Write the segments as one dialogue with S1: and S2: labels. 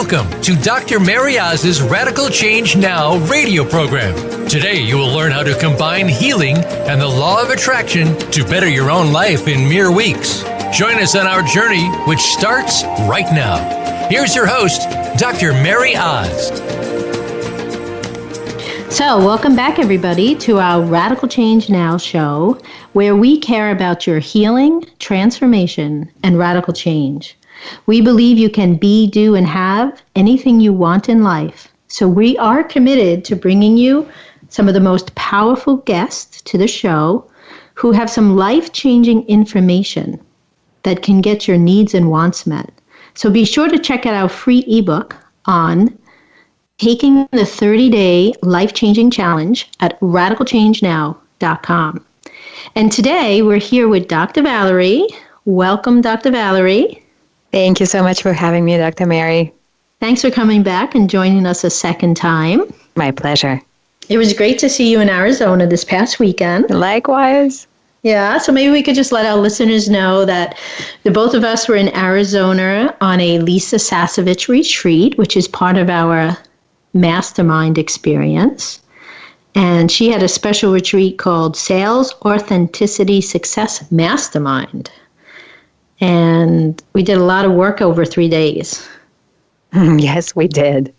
S1: Welcome to Dr.MaryOz's Radical Change Now radio program. Today you will learn how to combine healing and the law of attraction to better your own life in mere weeks. Join us on our journey, which starts right now. Here's your host, Dr. Mary Oz.
S2: So, welcome back, everybody, to our Radical Change Now show, where we care about your healing, transformation, and radical change. We believe you can be, do, and have anything you want in life. So we are committed to bringing you some of the most powerful guests to the show who have some life-changing information that can get your needs and wants met. So be sure to check out our free ebook on taking the 30-day life-changing challenge at radicalchangenow.com. And today we're here with Dr. Valerie. Welcome, Dr. Valerie.
S3: Thank you so much for having me, Dr. Mary.
S2: Thanks for coming back and joining us a second time.
S3: My pleasure.
S2: It was great to see you in Arizona this past weekend.
S3: Likewise.
S2: Yeah, so maybe we could just let our listeners know that the both of us were in Arizona on a Lisa Sasevich retreat, which is part of our mastermind experience. And she had a special retreat called Sales Authenticity Success Mastermind. And we did a lot of work over 3 days.
S3: Yes, we did.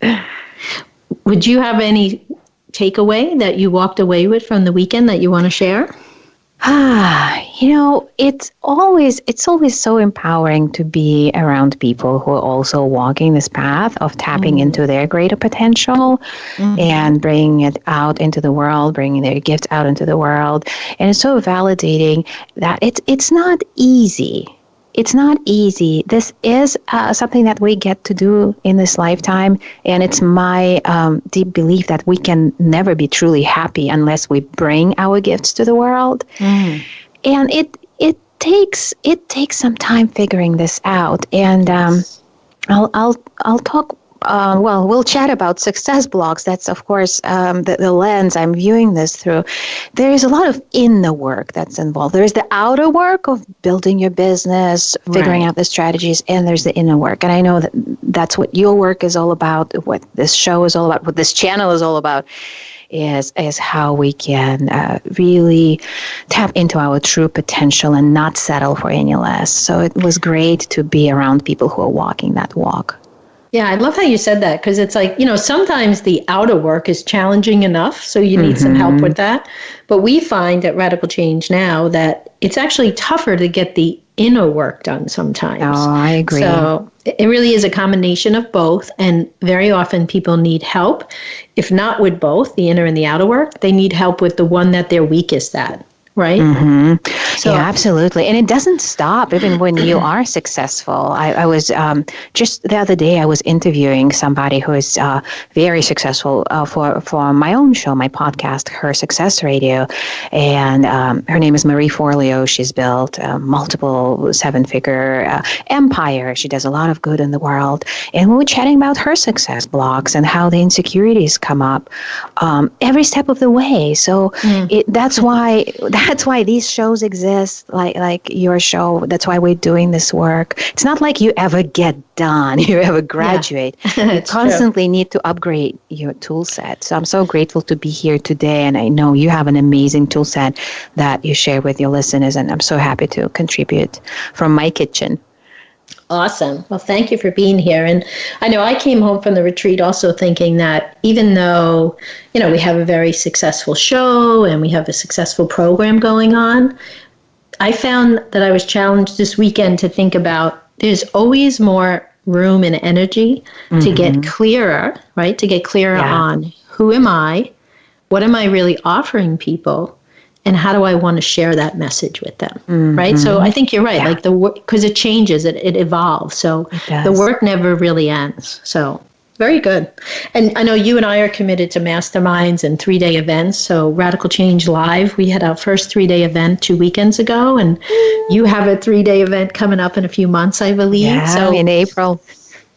S2: Would you have any takeaway that you walked away with from the weekend that you want to share?
S3: It's always so empowering to be around people who are also walking this path of tapping into their greater potential and bringing it out into the world, bringing their gifts out into the world. And it's so validating that it's not easy. It's not easy. This is something that we get to do in this lifetime, and it's my deep belief that we can never be truly happy unless we bring our gifts to the world. And it takes some time figuring this out. And I'll talk. We'll chat about success blocks. That's, of course, the lens I'm viewing this through. There is a lot of inner work that's involved. There is the outer work of building your business, figuring out the strategies, and there's the inner work. And I know that's what your work is all about, what this show is all about, what this channel is all about, is how we can really tap into our true potential and not settle for any less. So it was great to be around people who are walking that walk.
S2: Yeah, I love how you said that, because it's like, sometimes the outer work is challenging enough, so you need some help with that. But we find at Radical Change Now that it's actually tougher to get the inner work done sometimes.
S3: Oh, I agree.
S2: So it really is a combination of both, and very often people need help. If not with both, the inner and the outer work, they need help with the one that they're weakest at. Right?
S3: So, yeah, absolutely. And it doesn't stop even when you are successful. I was just the other day, I was interviewing somebody who is very successful for my own show, my podcast, Her Success Radio. And her name is Marie Forleo. She's built multiple 7-figure empire. She does a lot of good in the world. And we were chatting about her success blocks and how the insecurities come up every step of the way. So that's why these shows exist, like your show. That's why we're doing this work. It's not like you ever get done, you ever graduate. You constantly need to upgrade your tool set. So I'm so grateful to be here today, and I know you have an amazing tool set that you share with your listeners, and I'm so happy to contribute from my kitchen.
S2: Awesome. Well, thank you for being here. And I know I came home from the retreat also thinking that even though, we have a very successful show and we have a successful program going on, I found that I was challenged this weekend to think about there's always more room and energy to get clearer, right? To get clearer on who am I, what am I really offering people, and how do I want to share that message with them, right? So I think you're right, like the work, because it changes, it evolves. So the work never really ends. So very good. And I know you and I are committed to masterminds and 3-day events. So Radical Change Live, we had our first 3-day event 2 weekends ago, and you have a 3-day event coming up in a few months, I believe.
S3: Yeah, so in April.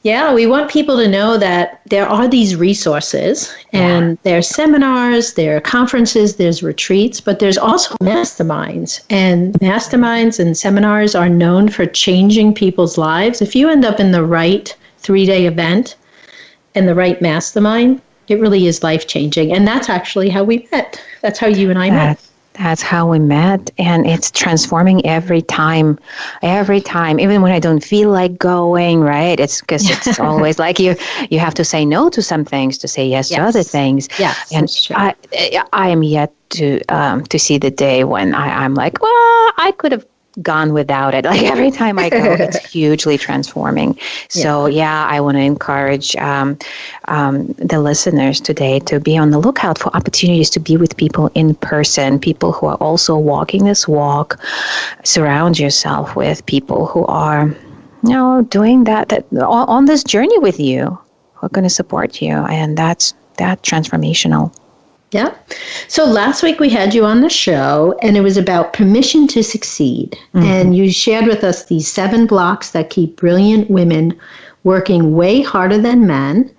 S2: Yeah, we want people to know that there are these resources, and there are seminars, there are conferences, there's retreats, but there's also masterminds. And masterminds and seminars are known for changing people's lives. If you end up in the right 3-day event, and the right mastermind, it really is life-changing. And that's actually how we met. That's how you and I met.
S3: That's how we met, and it's transforming every time, even when I don't feel like going, right? It's because it's always like you have to say no to some things to say yes to other things.
S2: Yes,
S3: and
S2: that's true.
S3: I am yet to see the day when I'm like, well, I could have gone without it. Like every time I go, it's hugely transforming. So I want to encourage the listeners today to be on the lookout for opportunities to be with people in person, people who are also walking this walk. Surround yourself with people who are, doing that on this journey with you, who are going to support you, and that's transformational.
S2: Yeah. So last week we had you on the show, and it was about permission to succeed. And you shared with us these 7 blocks that keep brilliant women working way harder than men,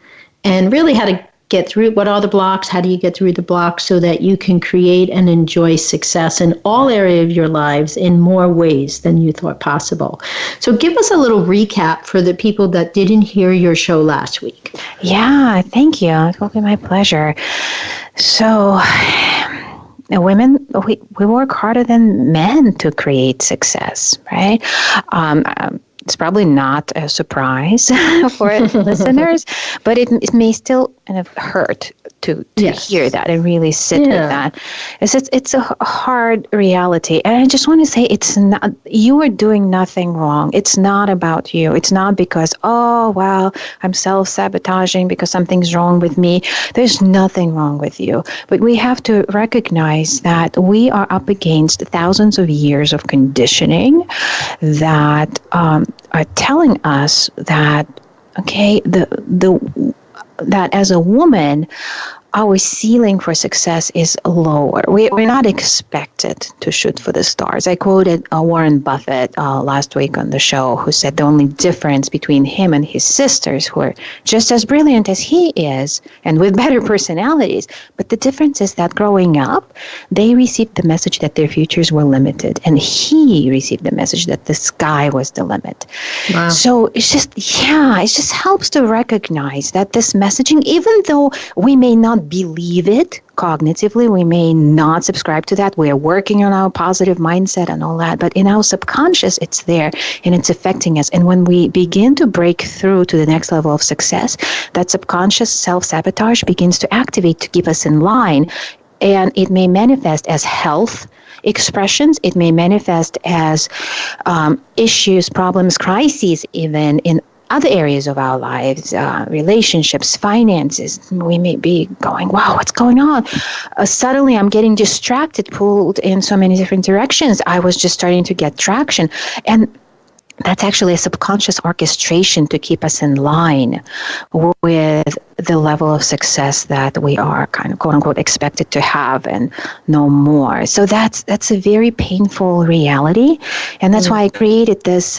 S2: and really how to get through. What are the blocks? How do you get through the blocks so that you can create and enjoy success in all areas of your lives in more ways than you thought possible? So give us a little recap for the people that didn't hear your show last week.
S3: Yeah, thank you. It will be my pleasure. So, women, we work harder than men to create success, right? It's probably not a surprise for listeners, but it may still kind of hurt to hear that and really sit with that. It's a hard reality. And I just want to say, it's not, you are doing nothing wrong. It's not about you. It's not because, I'm self-sabotaging because something's wrong with me. There's nothing wrong with you. But we have to recognize that we are up against thousands of years of conditioning that are telling us that, that as a woman, our ceiling for success is lower. We're not expected to shoot for the stars. I quoted Warren Buffett last week on the show, who said the only difference between him and his sisters, who are just as brilliant as he is and with better personalities, but the difference is that growing up, they received the message that their futures were limited, and he received the message that the sky was the limit. Wow. So it just helps to recognize that this messaging, even though we may not believe it cognitively, we may not subscribe to that. We are working on our positive mindset and all that, but in our subconscious, it's there and it's affecting us. And when we begin to break through to the next level of success, that subconscious self-sabotage begins to activate to keep us in line. And it may manifest as health expressions. It may manifest as issues, problems, crises, even in other areas of our lives, relationships, finances. We may be going, wow, what's going on? Suddenly I'm getting distracted, pulled in so many different directions. I was just starting to get traction. And that's actually a subconscious orchestration to keep us in line with the level of success that we are kind of, quote unquote, expected to have and no more. So that's a very painful reality. And that's why I created this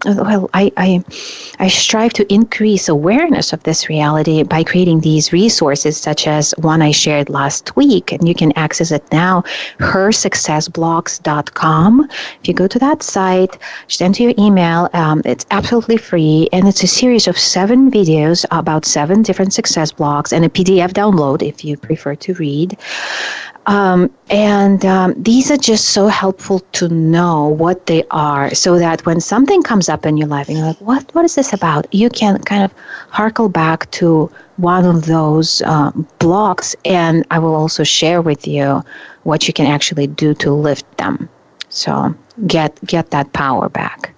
S3: I strive to increase awareness of this reality by creating these resources, such as one I shared last week, and you can access it now, hersuccessblocks.com. If you go to that site, just enter your email. It's absolutely free, and it's a series of 7 videos about 7 different success blocks and a PDF download if you prefer to read. These are just so helpful to know what they are, so that when something comes up in your life and you're like, what is this about? You can kind of harkle back to one of those blocks, and I will also share with you what you can actually do to lift them. So get that power back.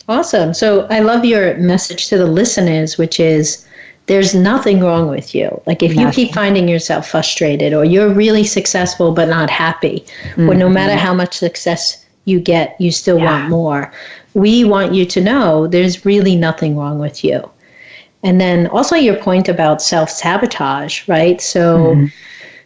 S2: Awesome. So I love your message to the listeners, which is, there's nothing wrong with you. Like if you keep finding yourself frustrated, or you're really successful but not happy, or no matter how much success you get, you still want more. We want you to know there's really nothing wrong with you. And then also your point about self-sabotage, right? So,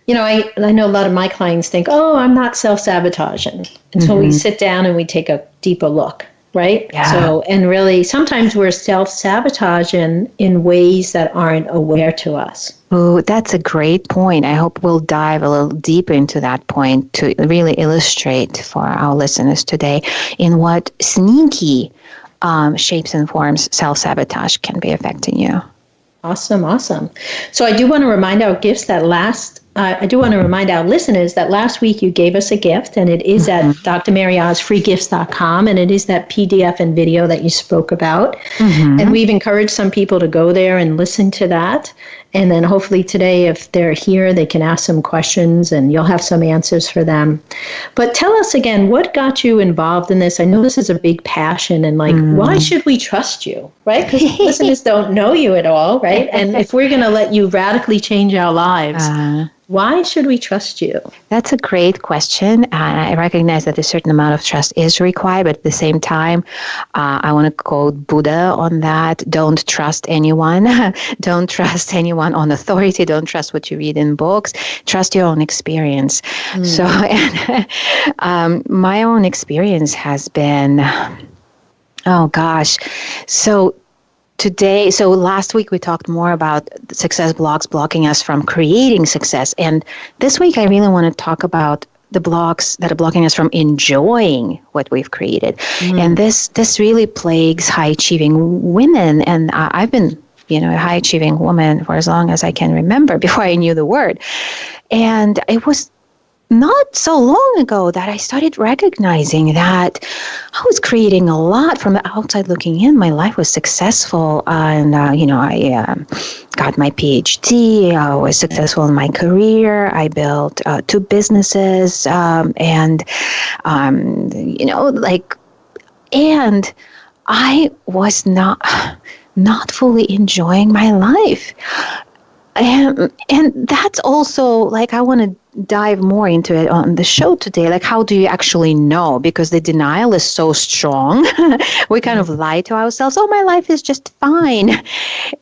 S2: I know a lot of my clients think, I'm not self-sabotaging. And so we sit down and we take a deeper look. Right? Yeah. So, and really, sometimes we're self-sabotaging in ways that aren't aware to us.
S3: Oh, that's a great point. I hope we'll dive a little deeper into that point to really illustrate for our listeners today in what sneaky shapes and forms self-sabotage can be affecting you.
S2: Awesome, awesome. So I do want to remind our listeners that last week you gave us a gift, and it is at drmaryozfreegifts.com, and it is that PDF and video that you spoke about. And we've encouraged some people to go there and listen to that. And then hopefully today, if they're here, they can ask some questions and you'll have some answers for them. But tell us again, what got you involved in this? I know this is a big passion, and why should we trust you, right? Because listeners don't know you at all, right? And if we're going to let you radically change our lives, why should we trust you?
S3: That's a great question. I recognize that a certain amount of trust is required, but at the same time, I want to quote Buddha on that. Don't trust anyone. Don't trust anyone on authority. Don't trust what you read in books. Trust your own experience. So my own experience has been, so last week we talked more about success blocks blocking us from creating success. And this week I really want to talk about the blocks that are blocking us from enjoying what we've created. And this really plagues high-achieving women. And I've been, a high-achieving woman for as long as I can remember before I knew the word. And it was not so long ago that I started recognizing that I was creating a lot from the outside looking in. My life was successful, and I got my PhD. I was successful in my career. I built 2 businesses, and I was not fully enjoying my life. And that's also, I want to dive more into it on the show today. How do you actually know? Because the denial is so strong. We kind of lie to ourselves. Oh, my life is just fine.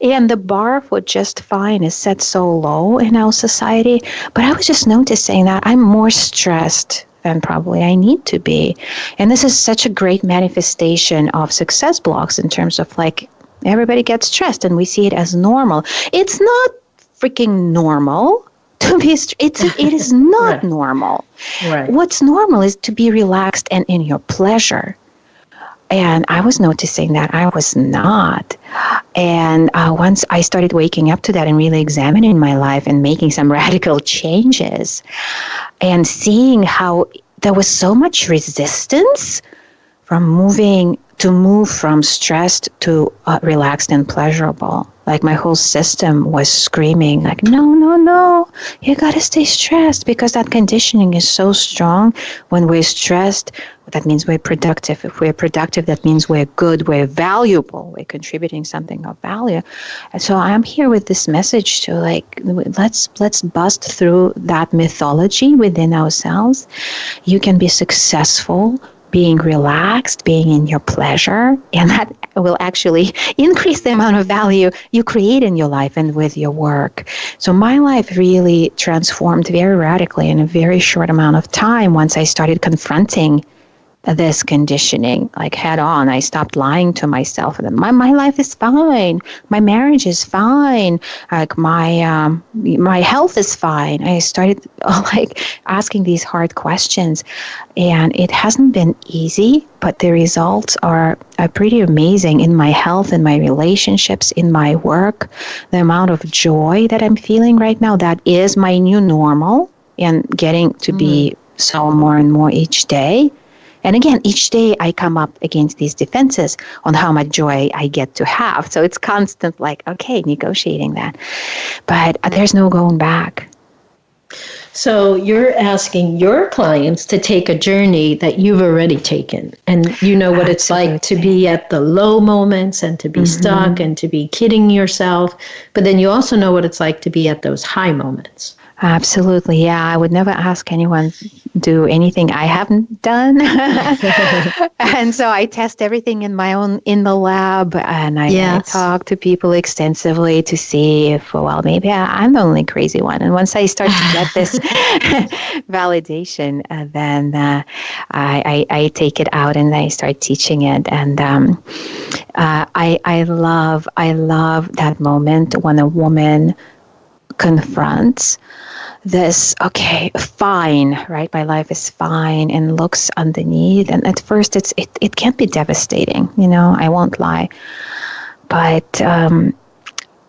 S3: And the bar for just fine is set so low in our society. But I was just noticing that I'm more stressed than probably I need to be. And this is such a great manifestation of success blocks in terms of everybody gets stressed and we see it as normal. It's not freaking normal to be it is not
S2: right.
S3: Normal.
S2: Right.
S3: What's normal is to be relaxed and in your pleasure. And I was noticing that I was not. And once I started waking up to that and really examining my life and making some radical changes and seeing how there was so much resistance from move from stressed to relaxed and pleasurable. My whole system was screaming, no, you got to stay stressed, because that conditioning is so strong. When we're stressed, that means we're productive. If we're productive, that means we're good, we're valuable, we're contributing something of value. And so I'm here with this message to let's bust through that mythology within ourselves. You can be successful being relaxed, being in your pleasure, and that will actually increase the amount of value you create in your life and with your work. So my life really transformed very radically in a very short amount of time once I started confronting this conditioning head on. I stopped lying to myself. My life is fine. My marriage is fine. My health is fine. I started asking these hard questions, and it hasn't been easy, but the results are pretty amazing in my health, in my relationships, in my work. The amount of joy that I'm feeling right now, that is my new normal, and getting to be so more and more each day. And again, each day I come up against these defenses on how much joy I get to have. So it's constant, negotiating that. But there's no going back.
S2: So you're asking your clients to take a journey that you've already taken. And you know what it's like to be at the low moments and to be stuck and to be kidding yourself. But then you also know what it's like to be at those high moments.
S3: Absolutely. Yeah. I would never ask anyone do anything I haven't done. And so I test everything in the lab, and I talk to people extensively to see if, maybe I'm the only crazy one. And once I start to get this validation, then I take it out and I start teaching it. And I love that moment when a woman confronts this, fine, right? My life is fine, and looks underneath. And at first it can be devastating, I won't lie. But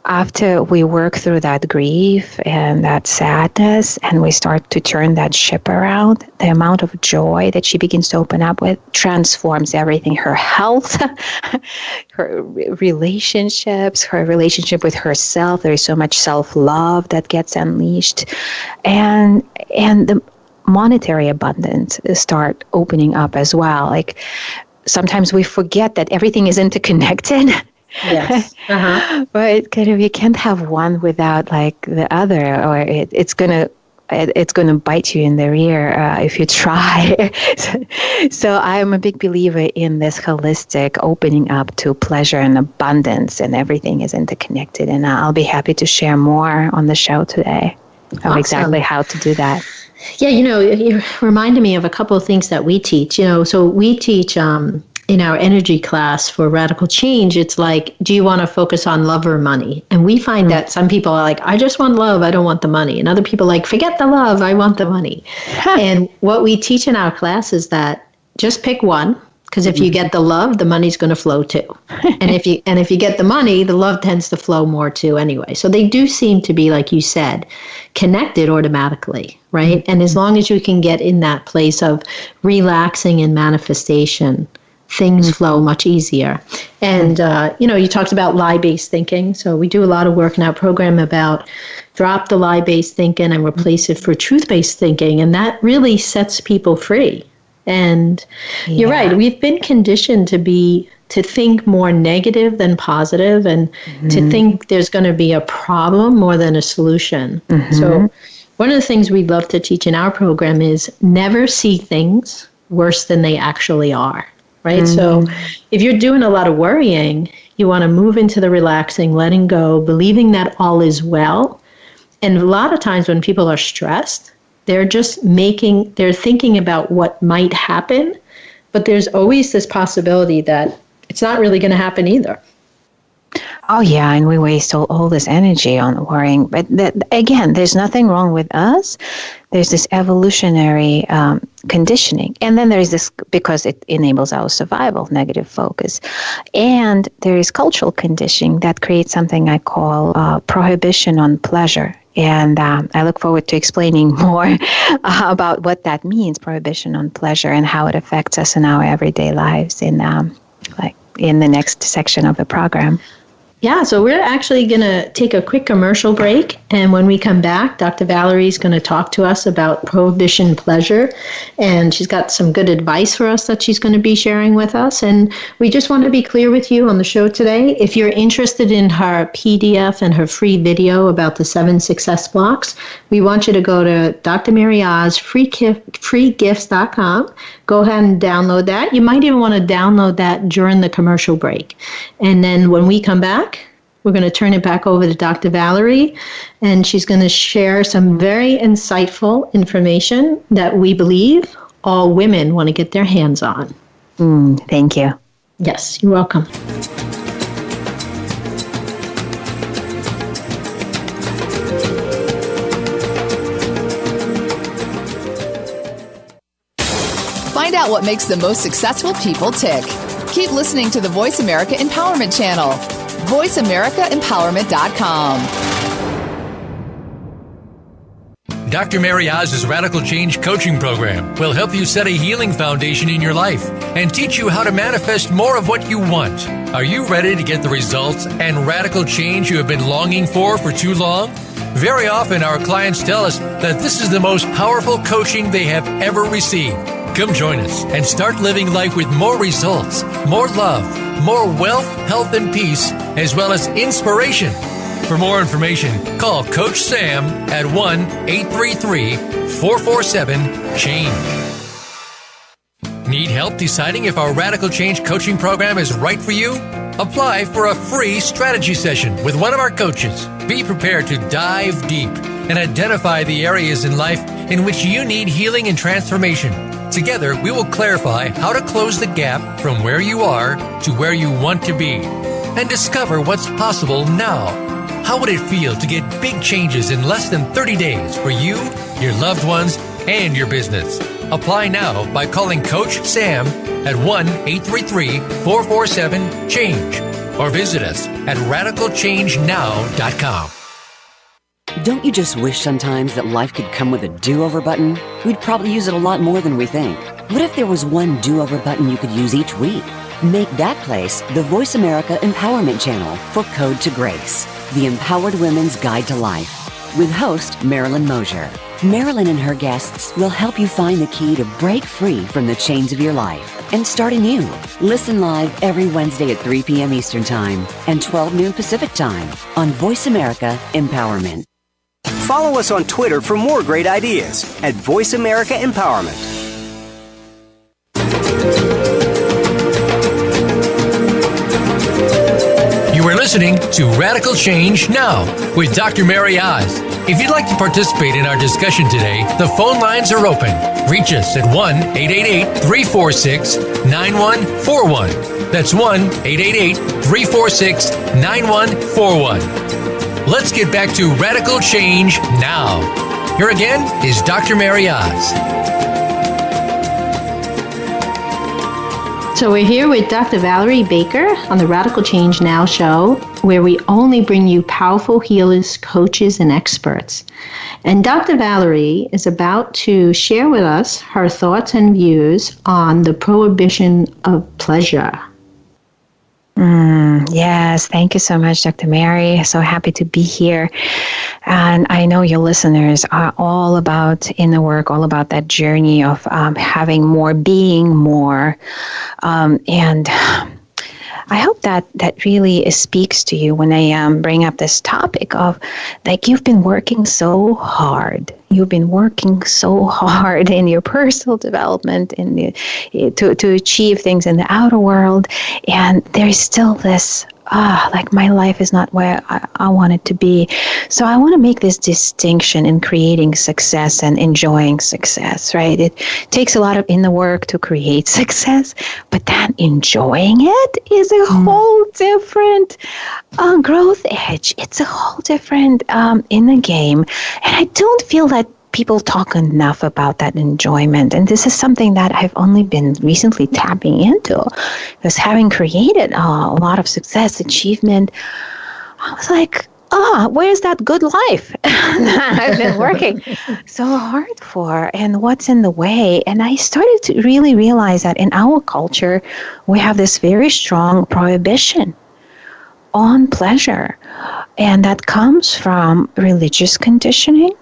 S3: after we work through that grief and that sadness and we start to turn that ship around, the amount of joy that she begins to open up with transforms everything. Her health, her relationships, her relationship with herself. There is so much self-love that gets unleashed. And the monetary abundance start opening up as well. Like sometimes we forget that everything is interconnected.
S2: Yes. Uh-huh.
S3: But kind of you can't have one without like the other, or it's gonna bite you in the rear if you try. So I'm a big believer in this holistic opening up to pleasure and abundance, and everything is interconnected. And I'll be happy to share more on the show today of exactly how to do that.
S2: Yeah, you reminded me of a couple of things that we teach. So we teach in our energy class for radical change, it's like, do you want to focus on love or money? And we find that some people are like, I just want love, I don't want the money. And other people are like, forget the love, I want the money. And what we teach in our class is that just pick one, because if you get the love, the money's going to flow too. And if you get the money, the love tends to flow more too anyway. So they do seem to be, like you said, connected automatically, right? And as long as you can get in that place of relaxing and manifestation, things flow much easier. And, you talked about lie-based thinking. So we do a lot of work in our program about drop the lie-based thinking and replace it for truth-based thinking. And that really sets people free. And you're right. We've been conditioned to think more negative than positive, and to think there's going to be a problem more than a solution. So one of the things we love to teach in our program is never see things worse than they actually are. Right? So if you're doing a lot of worrying, you want to move into the relaxing, letting go, believing that all is well. And a lot of times when people are stressed, they're thinking about what might happen, but there's always this possibility that it's not really going to happen either.
S3: Oh, yeah, and we waste all this energy on worrying. But again, there's nothing wrong with us. There's this evolutionary conditioning. And then there's this, because it enables our survival, negative focus. And there is cultural conditioning that creates something I call prohibition on pleasure. And I look forward to explaining more about what that means, prohibition on pleasure, and how it affects us in our everyday lives in the next section of the program. Yeah,
S2: so we're actually going to take a quick commercial break, and when we come back, Dr. Valerie is going to talk to us about prohibition pleasure, and she's got some good advice for us that she's going to be sharing with us. And we just want to be clear with you on the show today, if you're interested in her PDF and her free video about the 7 success blocks, we want you to go to Dr.MaryOz freegifts.com. Go ahead and download that. You might even want to download that during the commercial break. And then when we come back, we're going to turn it back over to Dr. Valerie, and she's going to share some very insightful information that we believe all women want to get their hands on.
S3: Thank you.
S2: Yes, you're welcome.
S4: Find out what makes the most successful people tick. Keep listening to the Voice America Empowerment Channel. VoiceAmericaEmpowerment.com.
S1: Dr. MaryOz's Radical Change Coaching Program will help you set a healing foundation in your life and teach you how to manifest more of what you want. Are you ready to get the results and radical change you have been longing for too long? Very often our clients tell us that this is the most powerful coaching they have ever received. Come join us and start living life with more results, more love, more wealth, health, and peace, as well as inspiration. For more information, call Coach Sam at 1-833-447-CHANGE. Need help deciding if our Radical Change coaching program is right for you? Apply for a free strategy session with one of our coaches. Be prepared to dive deep and identify the areas in life in which you need healing and transformation. Together, we will clarify how to close the gap from where you are to where you want to be and discover what's possible now. How would it feel to get big changes in less than 30 days for you, your loved ones, and your business? Apply now by calling Coach Sam at 1-833-447-CHANGE. or visit us at radicalchangenow.com.
S5: Don't you just wish sometimes that life could come with a do-over button? We'd probably use it a lot more than we think. What if there was one do-over button you could use each week? Make that place the Voice America Empowerment Channel for Code to Grace, the Empowered Women's Guide to Life, with host Marilyn Mosier. Marilyn and her guests will help you find the key to break free from the chains of your life and start anew. Listen live every Wednesday at 3 p.m. Eastern Time and 12 noon Pacific Time on Voice America Empowerment.
S6: Follow us on Twitter for more great ideas at Voice America Empowerment.
S1: You are listening to Radical Change Now with Dr. MaryOz. If you'd like to participate in our discussion today, the phone lines are open. Reach us at 1-888-346-9141. That's 1-888-346-9141. Let's get back to Radical Change Now. Here again is Dr. MaryOz.
S2: So we're here with Dr. Valerie Baker on the Radical Change Now show, where we only bring you powerful healers, coaches, and experts. And Dr. Valerie is about to share with us her thoughts and views on the prohibition of pleasure.
S3: Yes, thank you so much, Dr. Mary. So happy to be here. And I know your listeners are all about inner work, all about that journey of having more, being more. And I hope that really speaks to you when I bring up this topic of, like, you've been working so hard. You've been working so hard in your personal development, to achieve things in the outer world, and there's still this, like, my life is not where I want it to be. So I want to make this distinction in creating success and enjoying success, right? It takes a lot of inner work to create success, but then enjoying it is a whole different growth edge. It's a whole different inner game. And I don't feel that people talk enough about that enjoyment. And this is something that I've only been recently tapping into, because having created a lot of success, achievement, I was like, where's that good life that I've been working so hard for, and what's in the way? And I started to really realize that in our culture, we have this very strong prohibition on pleasure. And that comes from religious conditioning.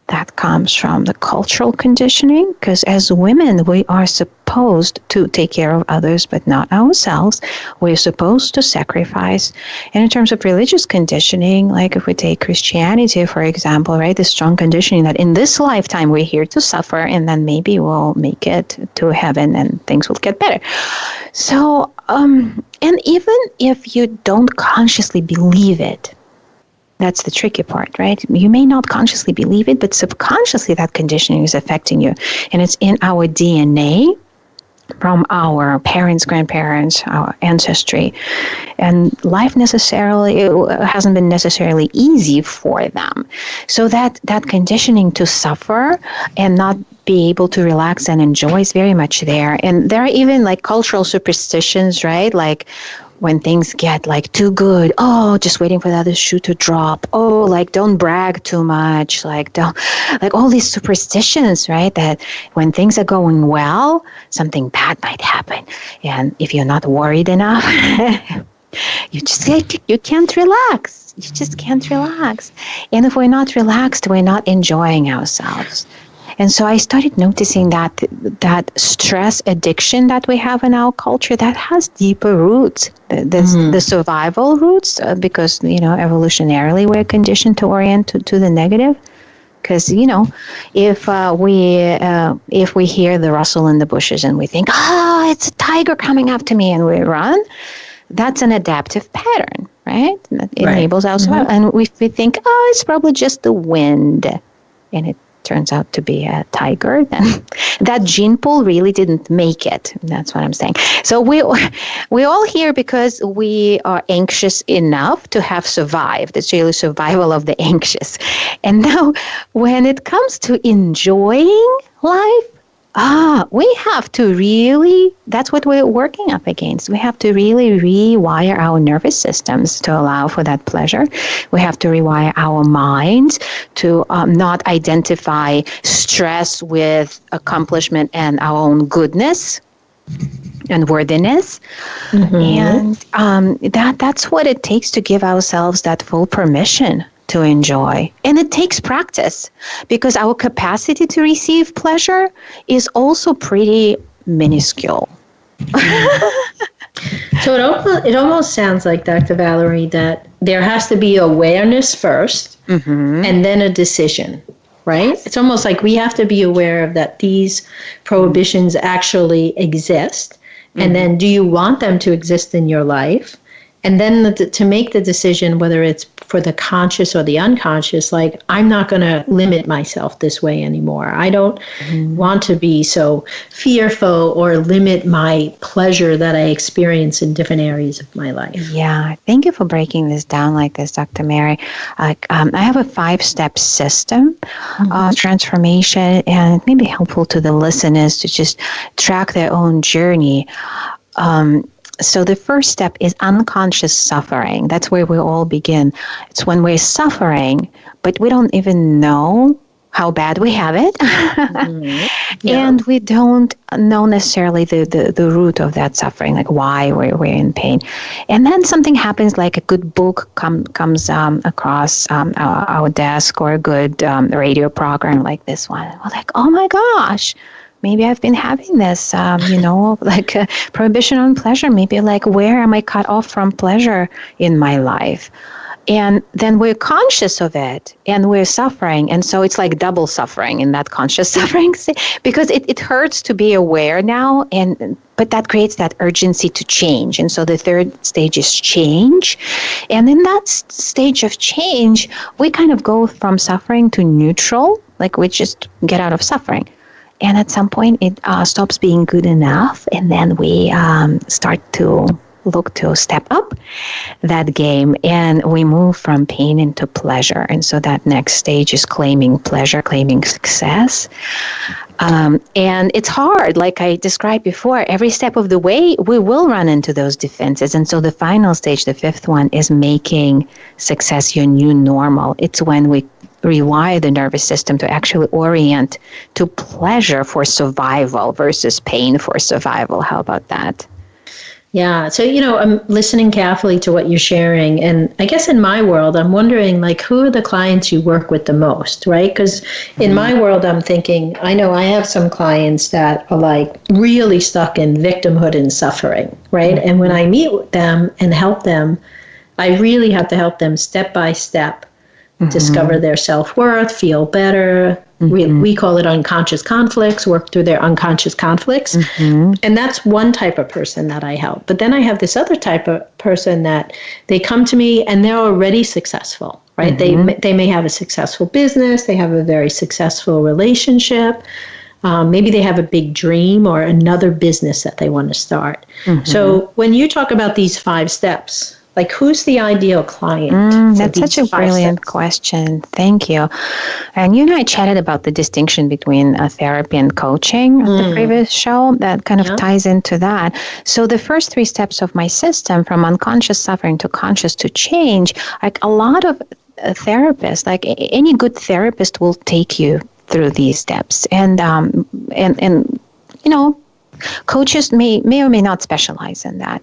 S3: That comes from the cultural conditioning, because as women, we are supposed to take care of others, but not ourselves. We're supposed to sacrifice. And in terms of religious conditioning, like if we take Christianity, for example, right, the strong conditioning that in this lifetime we're here to suffer, and then maybe we'll make it to heaven and things will get better. So, and even if you don't consciously believe it, that's the tricky part, right? You may not consciously believe it, but subconsciously that conditioning is affecting you. And it's in our DNA from our parents, grandparents, our ancestry. And life hasn't been necessarily easy for them. So that conditioning to suffer and not be able to relax and enjoy is very much there. And there are even like cultural superstitions, right? Like, when things get like too good, just waiting for the other shoe to drop. Like, don't brag too much. Like, don't, like all these superstitions, right? That when things are going well, something bad might happen. And if you're not worried enough, you can't relax. You just can't relax. And if we're not relaxed, we're not enjoying ourselves. And so I started noticing that stress addiction that we have in our culture, that has deeper roots, the survival roots, because, evolutionarily we're conditioned to orient to the negative. Because, if we hear the rustle in the bushes and we think, it's a tiger coming after me, and we run, that's an adaptive pattern, right? That enables our survival. And if we think, it's probably just the wind, and it turns out to be a tiger, then that gene pool really didn't make it. That's what I'm saying. So we all here because we are anxious enough to have survived. It's really survival of the anxious. And now when it comes to enjoying life, We have to really, that's what we're working up against. We have to really rewire our nervous systems to allow for that pleasure. We have to rewire our minds to not identify stress with accomplishment and our own goodness and worthiness. And that's what it takes to give ourselves that full permission to enjoy. And it takes practice because our capacity to receive pleasure is also pretty minuscule.
S2: So it almost sounds like, Dr. Valerie, that there has to be awareness first and then a decision, right? It's almost like we have to be aware of that these prohibitions actually exist. And then do you want them to exist in your life? And then to make the decision, whether it's for the conscious or the unconscious, like, I'm not going to limit myself this way anymore. I don't want to be so fearful or limit my pleasure that I experience in different areas of my life.
S3: Yeah, thank you for breaking this down like this, Dr. Mary. I have a 5-step system of transformation, and it may be helpful to the listeners to just track their own journey. So the first step is unconscious suffering. That's where we all begin. It's when we're suffering, but we don't even know how bad we have it. And we don't know necessarily the root of that suffering, like why we're in pain. And then something happens, like a good book comes across our desk, or a good radio program like this one. We're like, oh my gosh, maybe I've been having this, like a prohibition on pleasure. Maybe like, where am I cut off from pleasure in my life? And then we're conscious of it and we're suffering. And so it's like double suffering in that conscious suffering, because it hurts to be aware now. But that creates that urgency to change. And so the third stage is change. And in that stage of change, we kind of go from suffering to neutral, like we just get out of suffering. And at some point, it stops being good enough, and then we start to look to step up that game, and we move from pain into pleasure. And so that next stage is claiming pleasure, claiming success. And it's hard, like I described before. Every step of the way, we will run into those defenses. And so the final stage, the fifth one, is making success your new normal. It's when we rewire the nervous system to actually orient to pleasure for survival versus pain for survival. How about that?
S2: Yeah. So, I'm listening carefully to what you're sharing. And I guess in my world, I'm wondering, like, who are the clients you work with the most, right? Because in my world, I'm thinking, I know I have some clients that are like really stuck in victimhood and suffering, right? And when I meet with them and help them, I really have to help them step by step discover their self-worth, feel better. We call it unconscious conflicts, work through their unconscious conflicts. And that's one type of person that I help. But then I have this other type of person that they come to me and they're already successful, right? They may have a successful business. They have a very successful relationship. Maybe they have a big dream or another business that they want to start. So when you talk about these 5 steps, like, who's the ideal client?
S3: That's such a brilliant question. Thank you. And you and I chatted about the distinction between therapy and coaching at the previous show. That kind of ties into that. So the first 3 steps of my system, from unconscious suffering to conscious to change, like a lot of therapists, like any good therapist, will take you through these steps. And coaches may or may not specialize in that,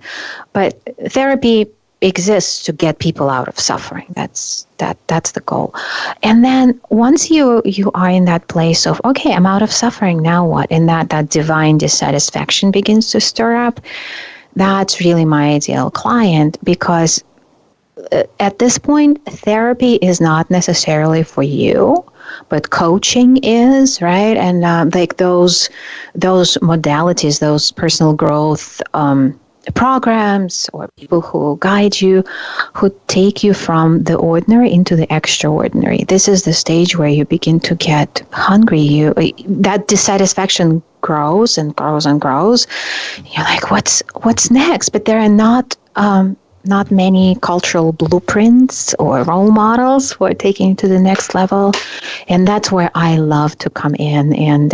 S3: but therapy exists to get people out of suffering. That's the goal. And then once you are in that place of, okay, I'm out of suffering, now what? And that divine dissatisfaction begins to stir up. That's really my ideal client, because at this point, therapy is not necessarily for you, but coaching is, right? And like those modalities, those personal growth programs, or people who guide you, who take you from the ordinary into the extraordinary. This is the stage where you begin to get hungry. That dissatisfaction grows and grows and grows. You're like, what's next? But there are not not many cultural blueprints or role models for taking it to the next level, and that's where I love to come in and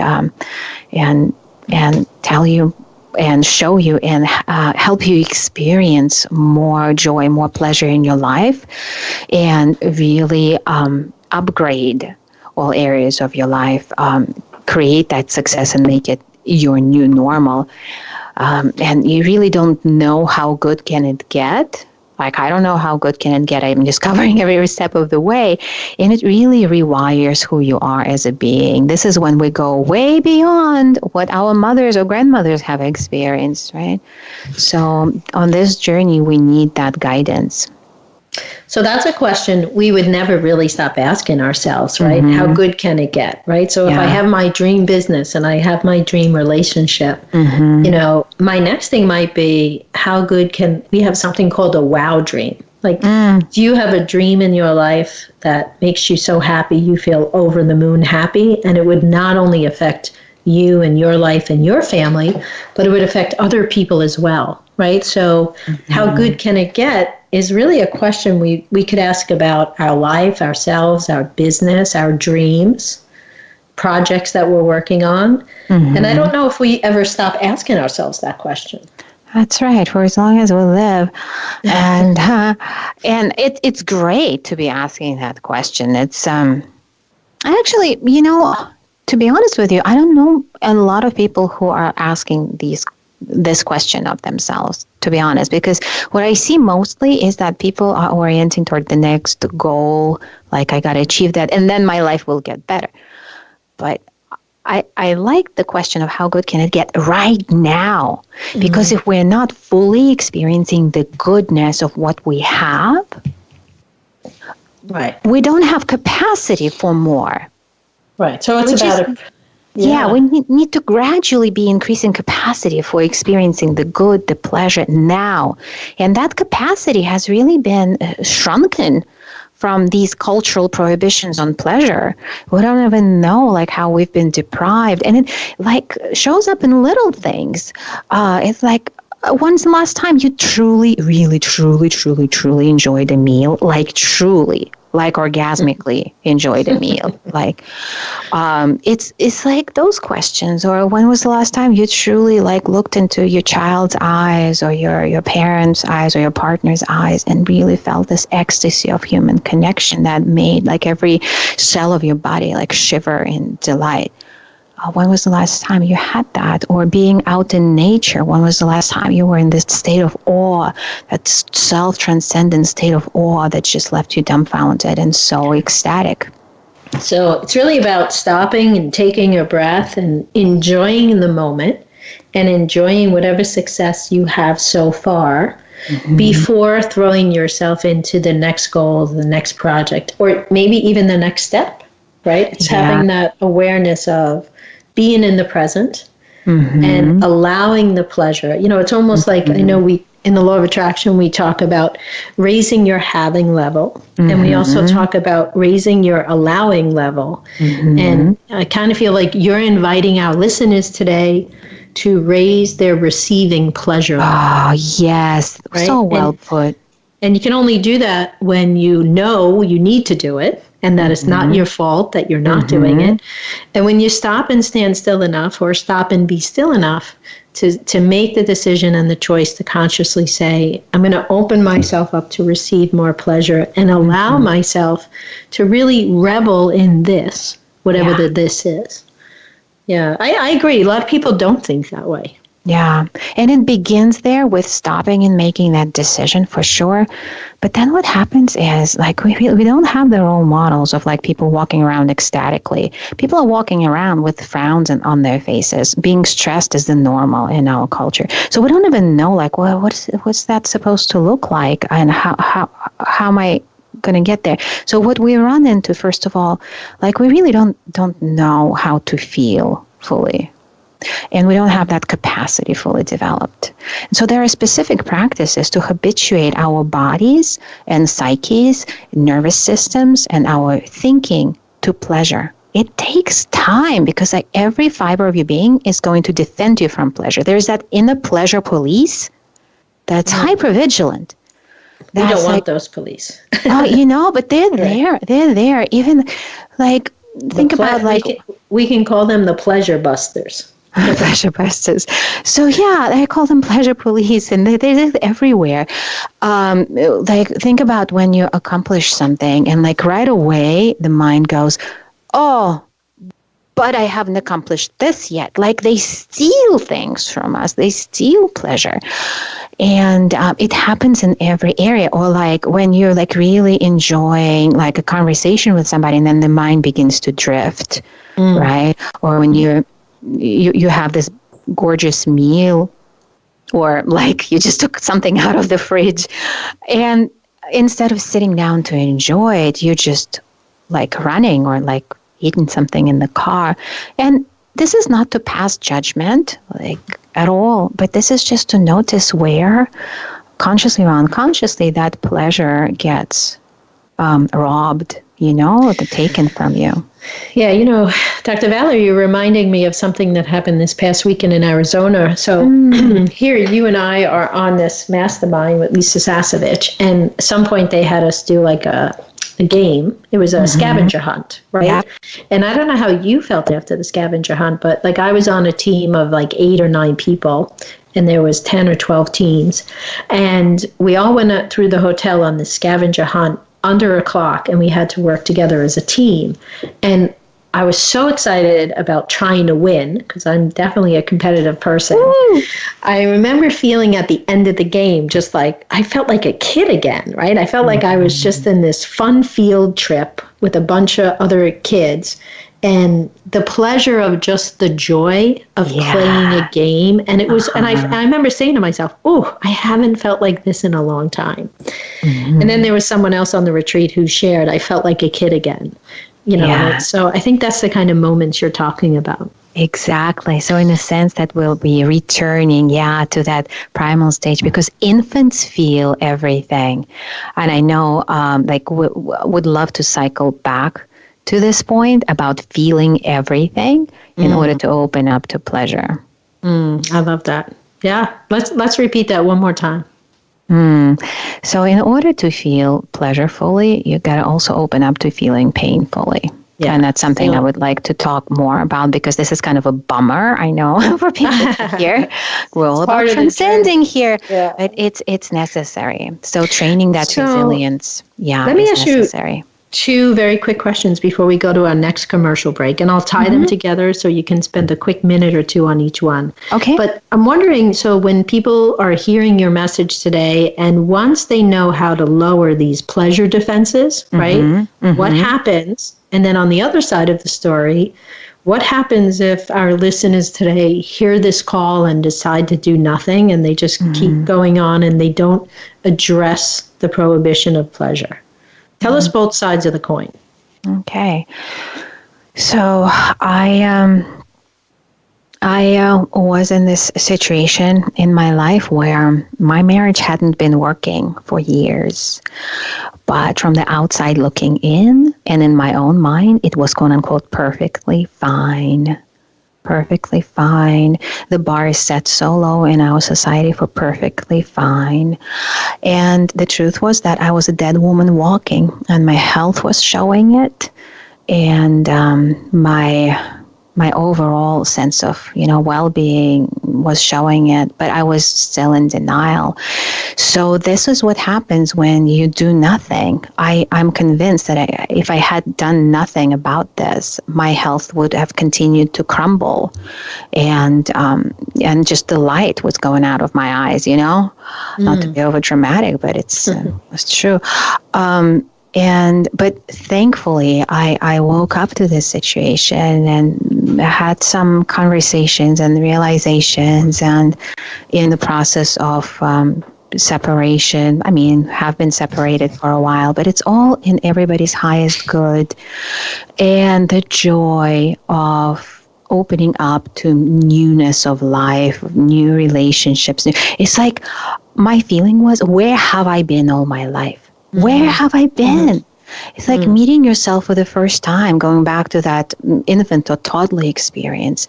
S3: tell you and show you and help you experience more joy, more pleasure in your life, and really upgrade all areas of your life, create that success and make it your new normal. And you really don't know how good can it get. Like, I don't know how good can it get. I'm discovering every step of the way. And it really rewires who you are as a being. This is when we go way beyond what our mothers or grandmothers have experienced, right? So on this journey, we need that guidance.
S2: So that's a question we would never really stop asking ourselves, right? Mm-hmm. How good can it get, right? So if I have my dream business and I have my dream relationship, you know, my next thing might be, how good can we have something called a wow dream? Like, do you have a dream in your life that makes you so happy you feel over the moon happy? And it would not only affect you and your life and your family, but it would affect other people as well, right? So how good can it get is really a question we could ask about our life, ourselves, our business, our dreams, projects that we're working on. And I don't know if we ever stop asking ourselves that question.
S3: That's right, for as long as we live. And it's great to be asking that question. It's actually, you know, to be honest with you, I don't know a lot of people who are asking this question of themselves, to be honest, because what I see mostly is that people are orienting toward the next goal, like I got to achieve that, and then my life will get better. But I like the question of how good can it get right now, because if we're not fully experiencing the goodness of what we have,
S2: right,
S3: we don't have capacity for more.
S2: Right. So it's
S3: we need to gradually be increasing capacity for experiencing the good, the pleasure now. And that capacity has really been shrunken from these cultural prohibitions on pleasure. We don't even know like how we've been deprived. And it like shows up in little things. It's like, when's the last time you truly, really, truly enjoyed a meal? Like truly. Like orgasmically enjoyed a meal. Like, it's like those questions. Or when was the last time you truly like looked into your child's eyes or your parents' eyes or your partner's eyes and really felt this ecstasy of human connection that made like every cell of your body like shiver in delight? When was the last time you had that? Or being out in nature, when was the last time you were in this state of awe, that self-transcendent state of awe that just left you dumbfounded and so ecstatic?
S2: So it's really about stopping and taking a breath and enjoying the moment and enjoying whatever success you have so far before throwing yourself into the next goal, the next project, or maybe even the next step, right? It's having that awareness of being in the present and allowing the pleasure. You know, it's almost like, I know in the law of attraction, we talk about raising your having level. And we also talk about raising your allowing level. And I kind of feel like you're inviting our listeners today to raise their receiving pleasure level.
S3: Oh, yes. Right? So well put.
S2: And you can only do that when you know you need to do it. And that it's not your fault that you're not doing it. And when you stop and stand still enough, or stop and be still enough to make the decision and the choice to consciously say, I'm going to open myself up to receive more pleasure and allow myself to really revel in this, whatever the this is. Yeah, I agree. A lot of people don't think that way.
S3: Yeah, and it begins there with stopping and making that decision for sure. But then what happens is like we don't have the role models of like people walking around ecstatically. People are walking around with frowns on their faces. Being stressed is the normal in our culture. So we don't even know like, well, what's that supposed to look like, and how am I going to get there? So what we run into, first of all, like we really don't know how to feel fully. And we don't have that capacity fully developed. And so there are specific practices to habituate our bodies and psyches, nervous systems, and our thinking to pleasure. It takes time because like every fiber of your being is going to defend you from pleasure. There's that inner pleasure police that's hypervigilant.
S2: We don't want those police.
S3: But they're there. They're there. Even like, think about like...
S2: We can call them the pleasure busters.
S3: Pleasure busters. So yeah, I call them pleasure police, and they're everywhere. Like, think about when you accomplish something, and like right away the mind goes, "Oh, but I haven't accomplished this yet." Like, they steal things from us. They steal pleasure, and it happens in every area. Or like when you're like really enjoying like a conversation with somebody, and then the mind begins to drift, right? Or when you have this gorgeous meal, or like you just took something out of the fridge, and instead of sitting down to enjoy it, you're just like running or like eating something in the car. And this is not to pass judgment like at all, but this is just to notice where consciously or unconsciously that pleasure gets robbed, taken from you.
S2: Yeah, Dr. Valerie, you're reminding me of something that happened this past weekend in Arizona. So here, you and I are on this mastermind with Lisa Sasevich, and at some point they had us do like a game. It was a scavenger hunt, right? Yep. And I don't know how you felt after the scavenger hunt, but like I was on a team of like 8 or 9 people, and there was 10 or 12 teams, and we all went through the hotel on the scavenger hunt under a clock, and we had to work together as a team. And I was so excited about trying to win, because I'm definitely a competitive person. Woo! I remember feeling at the end of the game, just like, I felt like a kid again, right? I felt like I was just in this fun field trip with a bunch of other kids, and the pleasure of just the joy of playing a game. And it was, and I remember saying to myself, oh, I haven't felt like this in a long time. And then there was someone else on the retreat who shared, I felt like a kid again. So I think that's the kind of moments you're talking about.
S3: Exactly. So in a sense that we'll be returning, to that primal stage, because infants feel everything. And I know, would love to cycle back to this point about feeling everything in order to open up to pleasure.
S2: I love that. Yeah. Let's repeat that one more time.
S3: So in order to feel pleasurefully, you got to also open up to feeling painfully. Yeah. And that's something I would like to talk more about, because this is kind of a bummer, I know, for people to hear. We're all about transcending here, but it's necessary. So training that resilience,
S2: let me ask necessary. You 2 very quick questions before we go to our next commercial break, and I'll tie them together so you can spend a quick minute or 2 on each one.
S3: Okay.
S2: But I'm wondering, so when people are hearing your message today, and once they know how to lower these pleasure defenses, right? What happens? And then on the other side of the story, what happens if our listeners today hear this call and decide to do nothing, and they just keep going on and they don't address the prohibition of pleasure? Tell us both sides of the coin.
S3: Okay. So I was in this situation in my life where my marriage hadn't been working for years. But from the outside looking in, and in my own mind, it was quote unquote perfectly fine. Perfectly fine. The bar is set so low in our society for perfectly fine. And the truth was that I was a dead woman walking, and my health was showing it. And my overall sense of, well-being was showing it, but I was still in denial. So this is what happens when you do nothing. I'm convinced that if I had done nothing about this, my health would have continued to crumble, and just the light was going out of my eyes, Not to be over dramatic, but it's true. But thankfully, I woke up to this situation and had some conversations and realizations, and in the process of separation, have been separated for a while, but it's all in everybody's highest good, and the joy of opening up to newness of life, new relationships. It's like my feeling was, where have I been all my life? Where have I been? It's like meeting yourself for the first time, going back to that infant or toddler experience.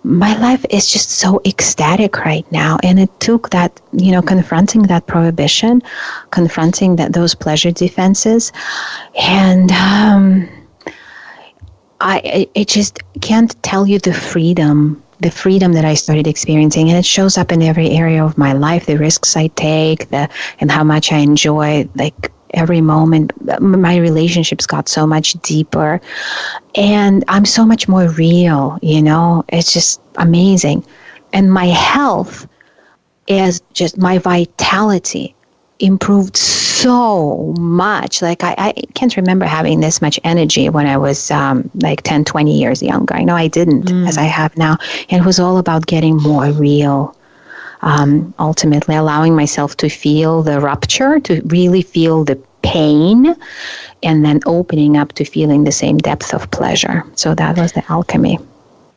S3: My life is just so ecstatic right now. And it took that, confronting that prohibition, confronting those pleasure defenses. And I just can't tell you the freedom that I started experiencing, and it shows up in every area of my life, the risks I take, and how much I enjoy, like, every moment. My relationships got so much deeper, and I'm so much more real, it's just amazing. And my health is just, my vitality improved so much. Like, I can't remember having this much energy when I was like 10, 20 years younger. I know I didn't, as I have now. And it was all about getting more real. Ultimately allowing myself to feel the rupture, to really feel the pain, and then opening up to feeling the same depth of pleasure. So that was the alchemy.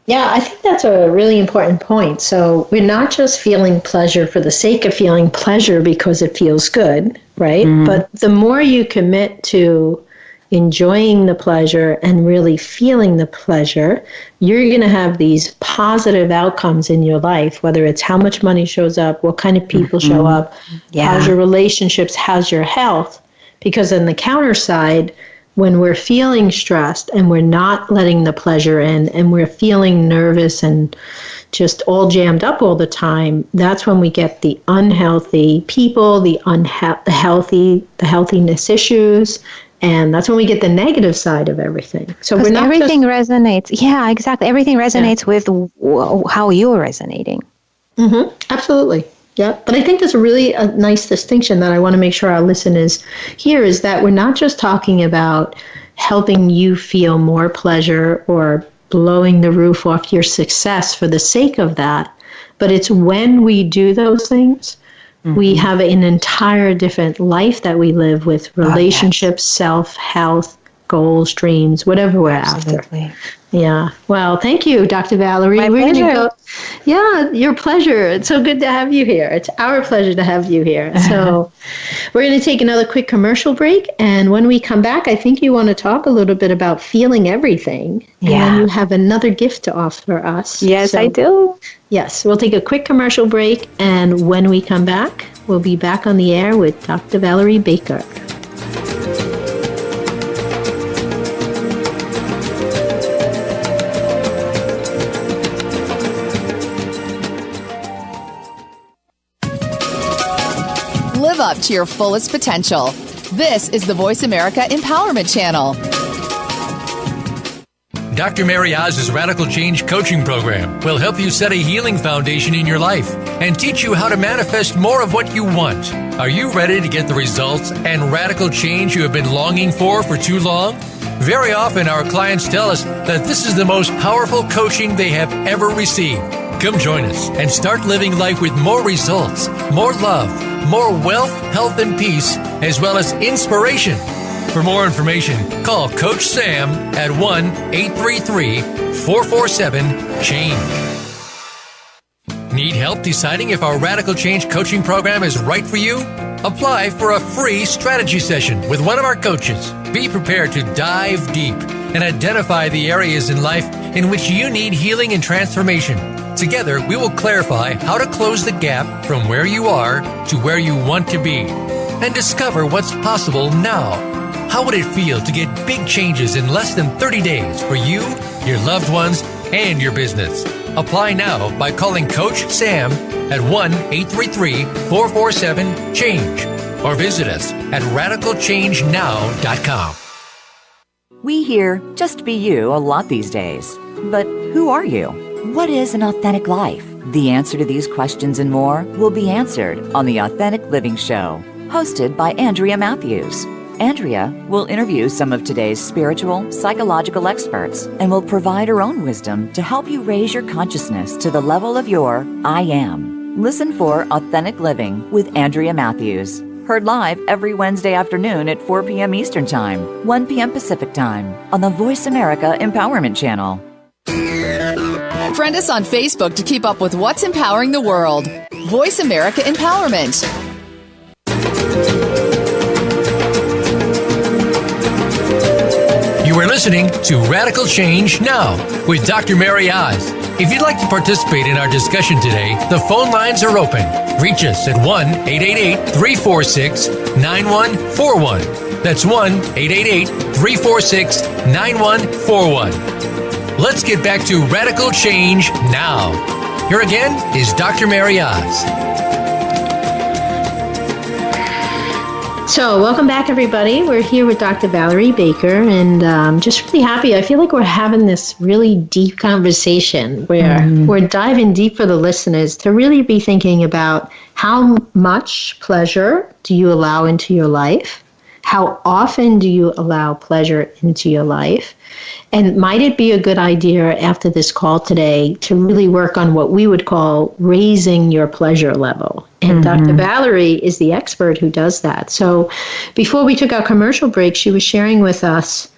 S2: Yeah, I think that's a really important point. So we're not just feeling pleasure for the sake of feeling pleasure because it feels good, right? But the more you commit to enjoying the pleasure and really feeling the pleasure, you're going to have these positive outcomes in your life, whether it's how much money shows up, what kind of people show up, how's your relationships, how's your health. Because on the counter side, when we're feeling stressed and we're not letting the pleasure in and we're feeling nervous and just all jammed up all the time, that's when we get the unhealthy people, the healthiness issues, and that's when we get the negative side of everything. So we're not
S3: everything resonates. Yeah, exactly. Everything resonates with how you're resonating.
S2: Absolutely. Yeah, but I think there's a really nice distinction that I want to make sure our listeners hear, is that we're not just talking about helping you feel more pleasure or blowing the roof off your success for the sake of that, but it's when we do those things, we have an entire different life that we live with, relationships, self, health, goals, dreams, whatever we're after. Yeah. Well, thank you, Dr. Valerie.
S3: My pleasure.
S2: Yeah, your pleasure. It's so good to have you here. It's our pleasure to have you here. So we're going to take another quick commercial break. And when we come back, I think you want to talk a little bit about feeling everything. Yeah. And then you have another gift to offer us.
S3: Yes, I do.
S2: Yes. We'll take a quick commercial break. And when we come back, we'll be back on the air with Dr. Valerie Baker.
S4: Live up to your fullest potential. This is the Voice America Empowerment Channel.
S1: Dr. MaryOz's Radical Change Coaching Program will help you set a healing foundation in your life and teach you how to manifest more of what you want. Are you ready to get the results and radical change you have been longing for too long? Very often our clients tell us that this is the most powerful coaching they have ever received. Come join us and start living life with more results, more love, more wealth, health, and peace, as well as inspiration. For more information, call Coach Sam at 1-833-447-CHANGE. Need help deciding if our Radical Change Coaching Program is right for you? Apply for a free strategy session with one of our coaches. Be prepared to dive deep and identify the areas in life in which you need healing and transformation. Together, we will clarify how to close the gap from where you are to where you want to be and discover what's possible now. How would it feel to get big changes in less than 30 days for you, your loved ones, and your business? Apply now by calling Coach Sam at 1-833-447-CHANGE or visit us at radicalchangenow.com.
S5: We hear just be you a lot these days. But who are you? What is an authentic life? The answer to these questions and more will be answered on the Authentic Living Show, hosted by Andrea Matthews. Andrea will interview some of today's spiritual, psychological experts and will provide her own wisdom to help you raise your consciousness to the level of your I Am. Listen for Authentic Living with Andrea Matthews. Heard live every Wednesday afternoon at 4 p.m. Eastern Time, 1 p.m. Pacific Time on the Voice America Empowerment Channel.
S4: Friend us on Facebook to keep up with what's empowering the world. Voice America Empowerment.
S1: listening to Radical Change Now with Dr. MaryOz. If you'd like to participate in our discussion today, the phone lines are open. Reach us at 1-888-346-9141. That's 1-888-346-9141. Let's get back to Radical Change Now. Here again is Dr. MaryOz.
S2: So, welcome back, everybody. We're here with Dr. Valerie Baker, and just really happy. I feel like we're having this really deep conversation where we're diving deep for the listeners to really be thinking about how much pleasure do you allow into your life? How often do you allow pleasure into your life? And might it be a good idea after this call today to really work on what we would call raising your pleasure level? And Dr. Valerie is the expert who does that. So before we took our commercial break, she was sharing with us,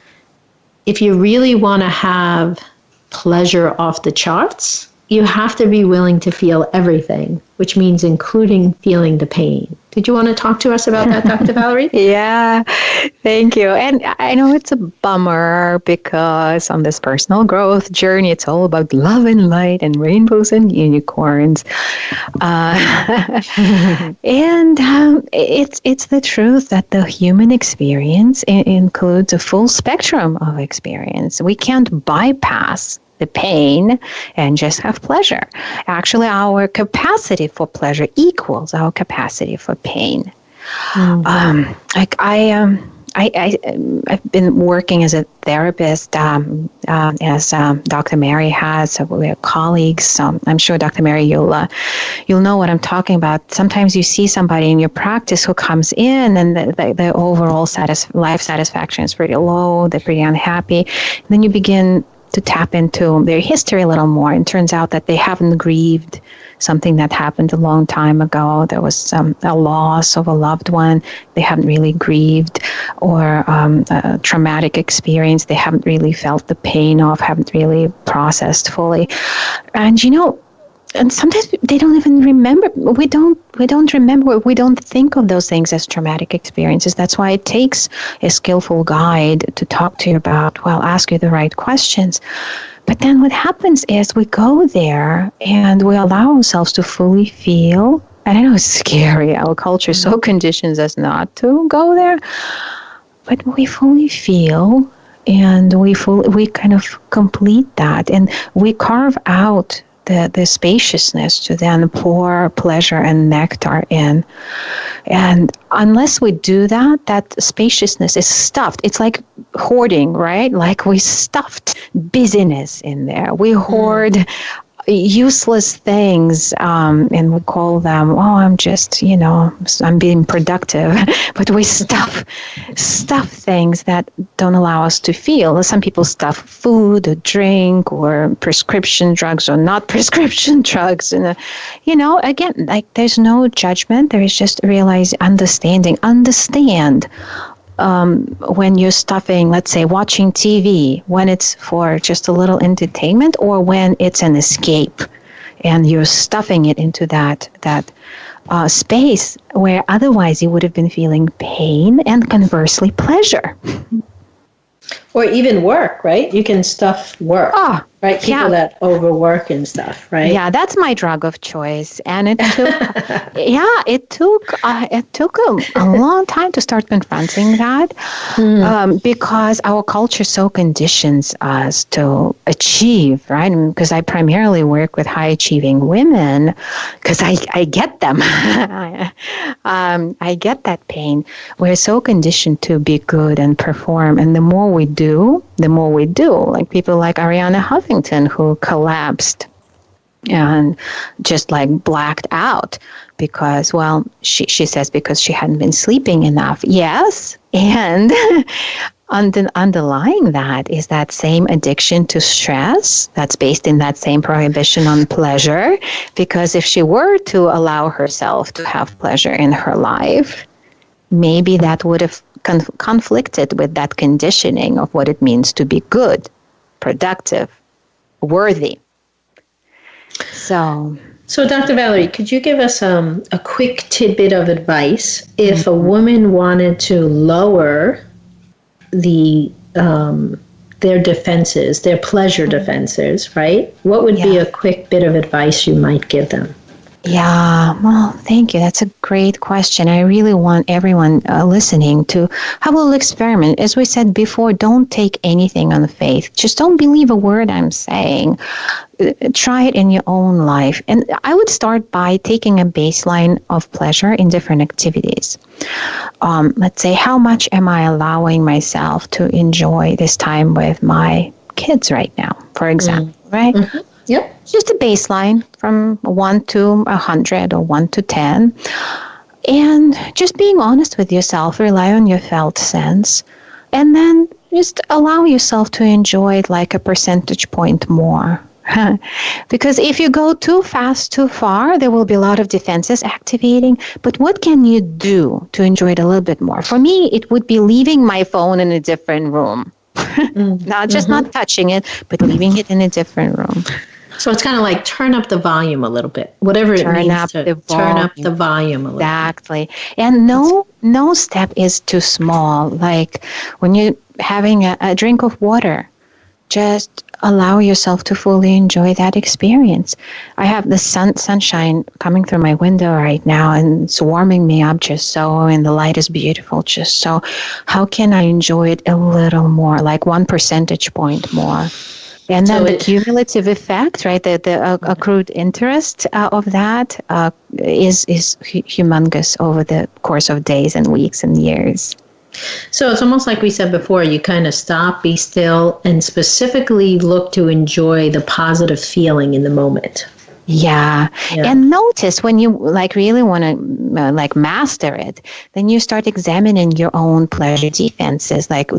S2: if you really want to have pleasure off the charts, you have to be willing to feel everything, which means including feeling the pain. Did you want to talk to us about that, Dr. Valerie?
S3: Yeah, thank you. And I know it's a bummer because on this personal growth journey, it's all about love and light and rainbows and unicorns. It's the truth that the human experience includes a full spectrum of experience. We can't bypass the pain and just have pleasure. Actually, our capacity for pleasure equals our capacity for pain. I've been working as a therapist, as Dr. Mary has. So we're colleagues. So I'm sure, Dr. Mary, you'll know what I'm talking about. Sometimes you see somebody in your practice who comes in and the overall life satisfaction is pretty low. They're pretty unhappy. And then you begin to tap into their history a little more. And it turns out that they haven't grieved something that happened a long time ago. There was a loss of a loved one. They haven't really grieved, or a traumatic experience they haven't really felt the pain of, haven't really processed fully. And and sometimes they don't even remember. We don't remember. We don't think of those things as traumatic experiences. That's why it takes a skillful guide to talk to you about, ask you the right questions. But then what happens is we go there and we allow ourselves to fully feel. And I know it's scary. Our culture so conditions us not to go there. But we fully feel, and we kind of complete that. And we carve out the spaciousness to then pour pleasure and nectar in. And unless we do that, that spaciousness is stuffed. It's like hoarding, right? Like we stuffed busyness in there. We hoard useless things, and we call them, I'm just, I'm being productive. But we stuff things that don't allow us to feel. Some people stuff food or drink or prescription drugs or not prescription drugs. And, again, like there's no judgment. There is just understand when you're stuffing, let's say, watching TV, when it's for just a little entertainment or when it's an escape, and you're stuffing it into that space where otherwise you would have been feeling pain and conversely pleasure.
S2: Or even work, right? You can stuff work, right? People that overwork and stuff, right?
S3: Yeah, that's my drug of choice, and it took, it took a long time to start confronting that, because our culture so conditions us to achieve, right? Because I primarily work with high achieving women, because I get them, I get that pain. We're so conditioned to be good and perform, and the more we do, like people like Arianna Huffington, who collapsed and just like blacked out because, she says because she hadn't been sleeping enough. Yes, and underlying that is that same addiction to stress that's based in that same prohibition on pleasure, because if she were to allow herself to have pleasure in her life, maybe that would have conflicted with that conditioning of what it means to be good, productive, worthy. So Dr. Valerie, could you give us a quick tidbit of advice if a woman wanted to lower the
S2: their defenses, their pleasure defenses, right? What would be a quick bit of advice you might give them?
S3: Yeah, well, thank you. That's a great question. I really want everyone listening to have a little experiment. As we said before, don't take anything on faith. Just don't believe a word I'm saying. Try it in your own life. And I would start by taking a baseline of pleasure in different activities. Let's say, how much am I allowing myself to enjoy this time with my kids right now, for example, right? Mm-hmm.
S2: Yep.
S3: Just a baseline from 1 to 100 or 1 to 10. And just being honest with yourself, rely on your felt sense. And then just allow yourself to enjoy it like a percentage point more. Because if you go too fast, too far, there will be a lot of defenses activating. But what can you do to enjoy it a little bit more? For me, it would be leaving my phone in a different room. Not touching it, but leaving it in a different room.
S2: So it's kind of like turn up the volume a little bit, whatever it means to turn up the volume a little bit.
S3: Exactly. And no step is too small. Like when you're having a drink of water, just allow yourself to fully enjoy that experience. I have the sunshine coming through my window right now, and it's warming me up just so, and the light is beautiful just so. How can I enjoy it a little more, like 1 percentage point more? And then the cumulative effect, right, the accrued interest of that is humongous over the course of days and weeks and years.
S2: So it's almost like we said before, you kind of stop, be still, and specifically look to enjoy the positive feeling in the moment.
S3: Yeah. And notice when you really want to master it, then you start examining your own pleasure defenses, like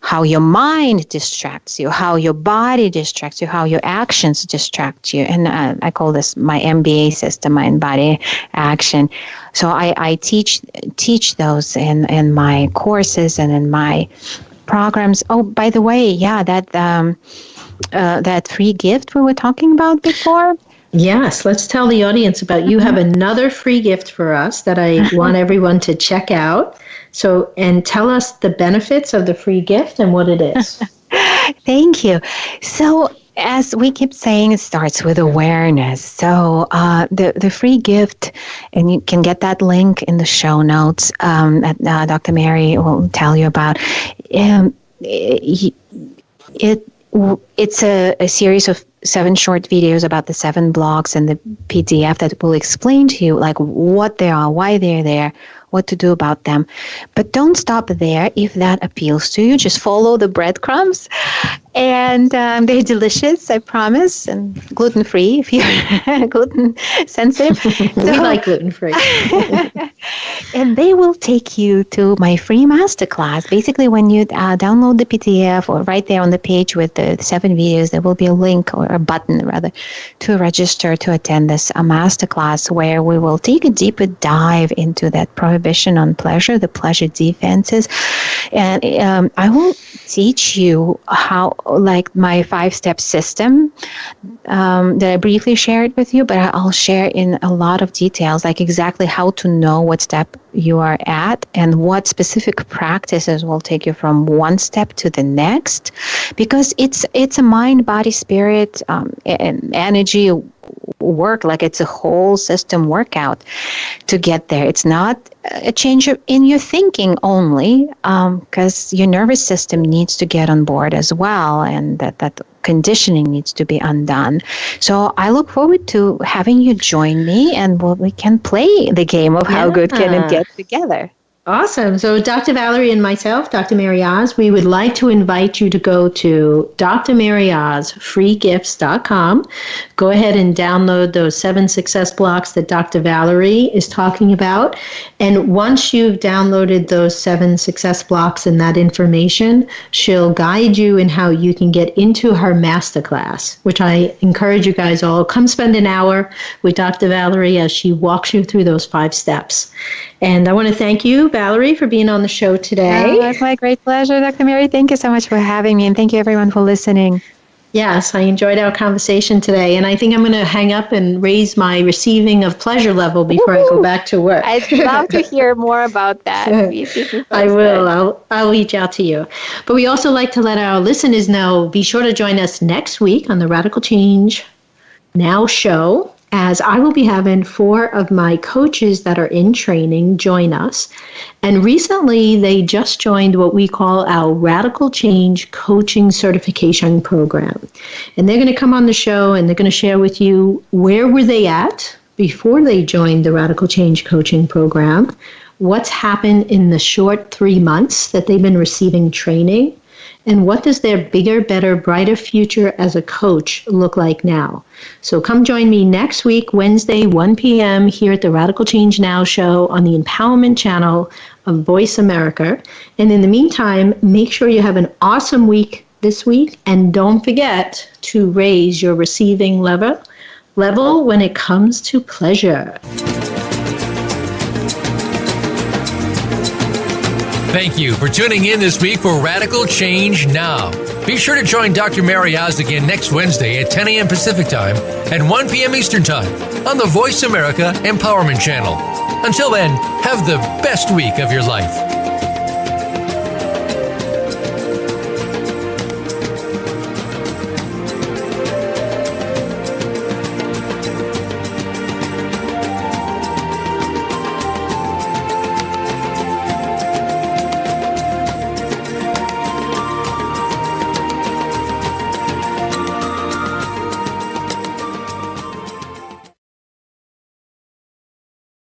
S3: how your mind distracts you, how your body distracts you, how your actions distract you. And I call this my MBA system, mind, body, action. So I teach those in my courses and in my programs. Oh, by the way, that free gift we were talking about before.
S2: Yes, let's tell the audience about you have another free gift for us that I want everyone to check out. So, and tell us the benefits of the free gift and what it is.
S3: Thank you. So, as we keep saying, it starts with awareness. So the free gift, and you can get that link in the show notes that Dr. Mary will tell you about. It's a series of 7 short videos about the 7 blocks and the PDF that will explain to you like what they are, why they're there, what to do about them. But don't stop there. If that appeals to you, just follow the breadcrumbs. And they're delicious, I promise, and gluten-free if you're gluten-sensitive.
S2: We like gluten-free.
S3: And they will take you to my free masterclass. Basically, when you download the PDF or right there on the page with the 7 videos, there will be a link or a button, rather, to register to attend this masterclass where we will take a deeper dive into that prohibition on pleasure, the pleasure defenses. And I will teach you how, like my 5-step system that I briefly shared with you, but I'll share in a lot of details, like exactly how to know what step you are at and what specific practices will take you from one step to the next, because it's a mind, body, spirit, and energy work, like it's a whole system workout to get there. It's not a change in your thinking only, because your nervous system needs to get on board as well, and that conditioning needs to be undone. So I look forward to having you join me, and we can play the game of how good can it get together.
S2: Awesome. So Dr. Valerie and myself, Dr. MaryOz, we would like to invite you to go to DrMaryOzFreeGifts.com. Go ahead and download those 7 success blocks that Dr. Valerie is talking about. And once you've downloaded those 7 success blocks and that information, she'll guide you in how you can get into her masterclass, which I encourage you guys all. Come spend an hour with Dr. Valerie as she walks you through those 5 steps. And I want to thank you, Valerie, for being on the show today.
S3: Oh, it's my great pleasure, Dr. Mary. Thank you so much for having me, and thank you, everyone, for listening.
S2: Yes, I enjoyed our conversation today, and I think I'm going to hang up and raise my receiving of pleasure level before I go back to work.
S3: I'd love to hear more about that.
S2: I will. I'll reach out to you. But we also like to let our listeners know, be sure to join us next week on the Radical Change Now show, as I will be having 4 of my coaches that are in training join us. And recently, they just joined what we call our Radical Change Coaching Certification Program. And they're going to come on the show and they're going to share with you where were they at before they joined the Radical Change Coaching Program, what's happened in the short 3 months that they've been receiving training, and what does their bigger, better, brighter future as a coach look like now? So come join me next week, Wednesday, 1 p.m. here at the Radical Change Now show on the Empowerment Channel of Voice America. And in the meantime, make sure you have an awesome week this week, and don't forget to raise your receiving level when it comes to pleasure.
S1: Thank you for tuning in this week for Radical Change Now. Be sure to join Dr. MaryOz again next Wednesday at 10 a.m. Pacific Time and 1 p.m. Eastern Time on the Voice America Empowerment Channel. Until then, have the best week of your life.